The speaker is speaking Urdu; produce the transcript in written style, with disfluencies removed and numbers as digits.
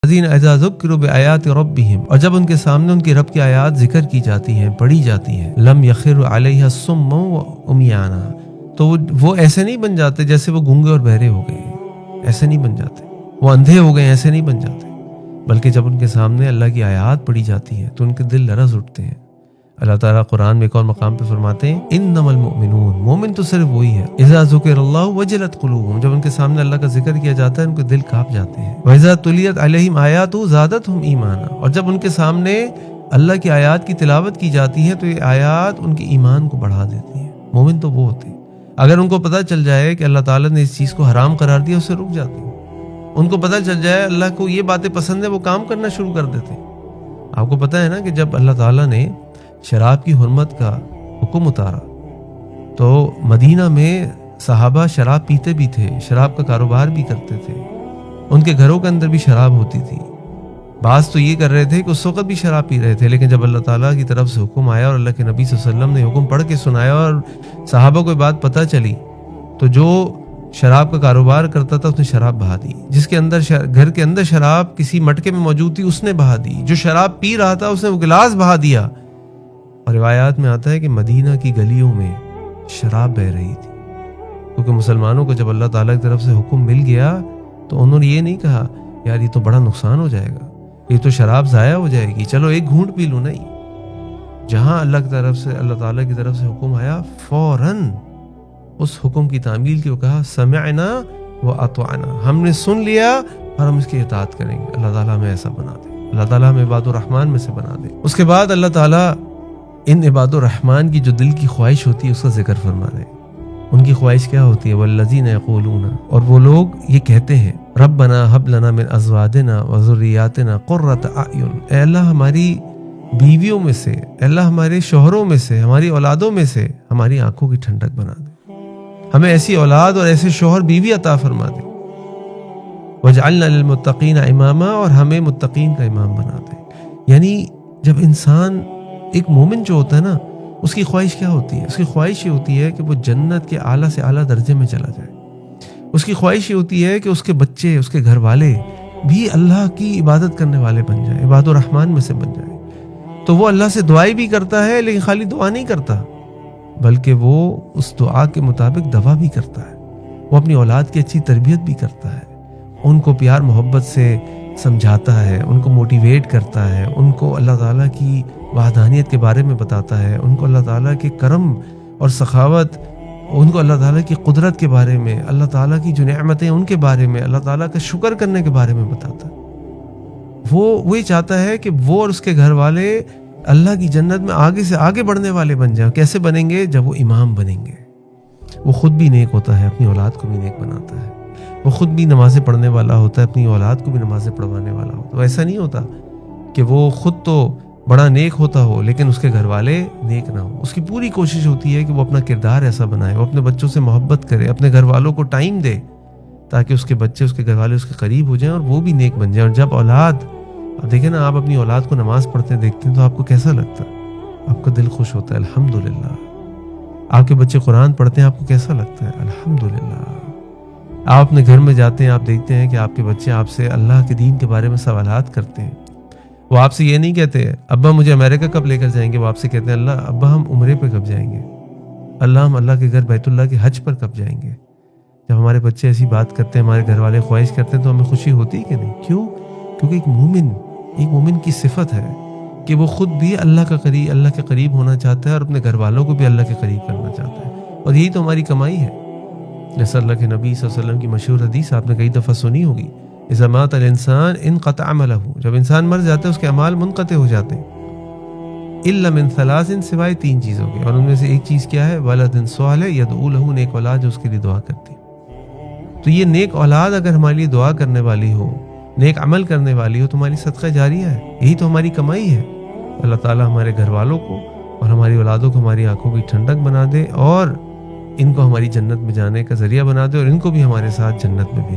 الذین اذا ذکروا بآیات ربہم، اور جب ان کے سامنے ان کی رب کی آیات ذکر کی جاتی ہیں، پڑھی جاتی ہیں، لم یخروا علیہا صما وعمیانا، تو وہ ایسے نہیں بن جاتے جیسے وہ گونگے اور بہرے ہو گئے، ایسے نہیں بن جاتے، وہ اندھے ہو گئے ایسے نہیں بن جاتے، بلکہ جب ان کے سامنے اللہ کی آیات پڑھی جاتی ہیں تو ان کے دل لرز اٹھتے ہیں۔ اللہ تعالیٰ قرآن میں ایک اور مقام پہ فرماتے ہیں انما المؤمنون، مومن تو صرف وہی ہے، اذا ذکر اللہ وجلت قلوبہم، جب ان کے سامنے اللہ کا ذکر کیا جاتا ہے ان کے دل کانپ جاتے ہیں، واذا تلیت علیہم آیاتہ زادتہم ایمانا، اور جب ان کے سامنے اللہ کی آیات کی تلاوت کی جاتی ہے تو یہ آیات ان کے ایمان کو بڑھا دیتی ہیں۔ مومن تو وہ ہوتے ہیں اگر ان کو پتہ چل جائے کہ اللہ تعالیٰ نے اس چیز کو حرام قرار دیا اس سے رک جاتے ہیں، ان کو پتہ چل جائے اللہ کو یہ باتیں پسند ہیں وہ کام کرنا شروع کر دیتے ہیں۔ آپ کو پتہ ہے نا کہ جب اللہ تعالیٰ نے شراب کی حرمت کا حکم اتارا تو مدینہ میں صحابہ شراب پیتے بھی تھے، شراب کا کاروبار بھی کرتے تھے، ان کے گھروں کے اندر بھی شراب ہوتی تھی، بعض تو یہ کر رہے تھے کہ اس وقت بھی شراب پی رہے تھے، لیکن جب اللہ تعالیٰ کی طرف سے حکم آیا اور اللہ کے نبی صلی اللہ علیہ وسلم نے حکم پڑھ کے سنایا اور صحابہ کو یہ بات پتہ چلی تو جو شراب کا کاروبار کرتا تھا اس نے شراب بہا دی، جس کے اندر گھر کے اندر شراب کسی مٹکے میں موجود تھی اس نے بہا دی، جو شراب پی رہا تھا اس نے وہ گلاس بہا دیا، اور روایات میں آتا ہے کہ مدینہ کی گلیوں میں شراب بہہ رہی تھی، کیونکہ مسلمانوں کو جب اللہ تعالیٰ کی طرف سے حکم مل گیا تو انہوں نے یہ نہیں کہا یار یہ تو بڑا نقصان ہو جائے گا، یہ تو شراب ضائع ہو جائے گی، چلو ایک گھونٹ پی لوں، نہیں، جہاں اللہ کی طرف سے اللہ تعالیٰ کی طرف سے حکم آیا فوراً اس حکم کی تعمیل کی، وہ کہا سمعنا واطعنا، ہم نے سن لیا اور ہم اس کی اطاعت کریں گے۔ اللہ تعالیٰ ہمیں ایسا بنا دے، اللہ تعالیٰ ہمیں عباد الرحمن میں سے بنا دے۔ اس کے بعد اللہ تعالیٰ ان عباد الرحمن کی جو دل کی خواہش ہوتی ہے اس کا ذکر فرما رہے ہیں۔ ان کی خواہش کیا ہوتی ہے؟ والذین یقولون، اور وہ لوگ یہ کہتے ہیں ربنا ھب لنا من ازواجنا وذریاتنا قرۃ اعین، اے اللہ ہماری بیویوں میں سے، اے اللہ ہمارے شوہروں میں سے، ہماری اولادوں میں سے ہماری آنکھوں کی ٹھنڈک بنا دے، ہمیں ایسی اولاد اور ایسے شوہر بیوی عطا فرما دے، وجعلنا للمتقین اماما، اور ہمیں متقین کا امام بنا دے۔ یعنی جب انسان ایک مومن جو ہوتا ہے نا اس کی خواہش کیا ہوتی ہے؟ اس کی خواہش یہ ہوتی ہے کہ وہ جنت کے اعلیٰ سے اعلیٰ درجے میں چلا جائے، اس کی خواہش یہ ہوتی ہے کہ اس کے بچے، اس کے گھر والے بھی اللہ کی عبادت کرنے والے بن جائیں، عباد الرحمن میں سے بن جائیں۔ تو وہ اللہ سے دعائیں بھی کرتا ہے، لیکن خالی دعا نہیں کرتا بلکہ وہ اس دعا کے مطابق دوا بھی کرتا ہے، وہ اپنی اولاد کی اچھی تربیت بھی کرتا ہے، ان کو پیار محبت سے سمجھاتا ہے، ان کو موٹیویٹ کرتا ہے، ان کو اللہ تعالیٰ کی وحدانیت کے بارے میں بتاتا ہے، ان کو اللہ تعالیٰ کے کرم اور سخاوت، ان کو اللہ تعالیٰ کی قدرت کے بارے میں، اللہ تعالیٰ کی جو نعمتیں ان کے بارے میں، اللہ تعالیٰ کا شکر کرنے کے بارے میں بتاتا ہے۔ وہ یہ چاہتا ہے کہ وہ اور اس کے گھر والے اللہ کی جنت میں آگے سے آگے بڑھنے والے بن جائیں۔ کیسے بنیں گے؟ جب وہ امام بنیں گے۔ وہ خود بھی نیک ہوتا ہے، اپنی اولاد کو بھی نیک بناتا ہے، وہ خود بھی نمازیں پڑھنے والا ہوتا ہے، اپنی اولاد کو بھی نمازیں پڑھوانے والا ہوتا ہے۔ ایسا نہیں ہوتا کہ وہ خود تو بڑا نیک ہوتا ہو لیکن اس کے گھر والے نیک نہ ہو۔ اس کی پوری کوشش ہوتی ہے کہ وہ اپنا کردار ایسا بنائے، وہ اپنے بچوں سے محبت کرے، اپنے گھر والوں کو ٹائم دے تاکہ اس کے بچے، اس کے گھر والے اس کے قریب ہو جائیں اور وہ بھی نیک بن جائیں۔ اور جب اولاد، اب دیکھیں نا، آپ اپنی اولاد کو نماز پڑھتے دیکھتے ہیں تو آپ کو کیسا لگتا ہے؟ آپ کا دل خوش ہوتا ہے، الحمدللہ۔ آپ کے بچے قرآن پڑھتے ہیں، آپ کو کیسا لگتا ہے؟ الحمدللہ۔ آپ اپنے گھر میں جاتے ہیں، آپ دیکھتے ہیں کہ آپ کے بچے آپ سے اللہ کے دین کے بارے میں سوالات کرتے ہیں، وہ آپ سے یہ نہیں کہتے ابا مجھے امریکہ کب لے کر جائیں گے، وہ آپ سے کہتے ہیں اللہ ابا ہم عمرے پہ کب جائیں گے، اللہ ہم اللہ کے گھر بیت اللہ کے حج پر کب جائیں گے۔ جب ہمارے بچے ایسی بات کرتے ہیں، ہمارے گھر والے خواہش کرتے ہیں تو ہمیں خوشی ہوتی ہے کہ نہیں؟ کیوں؟ کیونکہ ایک مومن کی صفت ہے کہ وہ خود بھی اللہ کے قریب ہونا چاہتا ہے اور اپنے گھر والوں کو بھی اللہ کے قریب کرنا چاہتا ہے، اور یہی تو ہماری کمائی ہے۔ جیسا اللہ کے نبی صلی اللہ علیہ وسلم کی مشہور حدیث آپ نے کئی دفعہ سنی ہوگی، اذا مات الانسان انقطع عملہ، جب انسان مر جاتا ہے اس کے اعمال منقطع ہو جاتے ہیں، الا من ثلاث، سوائے 3 چیزوں کے، اور ان میں سے ایک چیز کیا ہے؟ ولد صالح یدعو لہ، نیک اولاد جو اس کے لیے دعا کرتی ہے۔ تو یہ نیک اولاد اگر ہمارے لیے دعا کرنے والی ہو، نیک عمل کرنے والی ہو تو ہماری صدقہ جاریہ ہے، یہی تو ہماری کمائی ہے۔ اللہ تعالیٰ ہمارے گھر والوں کو اور ہماری اولادوں کو ہماری آنکھوں کی ٹھنڈک بنا دے اور ان کو ہماری جنت میں جانے کا ذریعہ بنا دے، اور ان کو بھی ہمارے ساتھ جنت میں بھی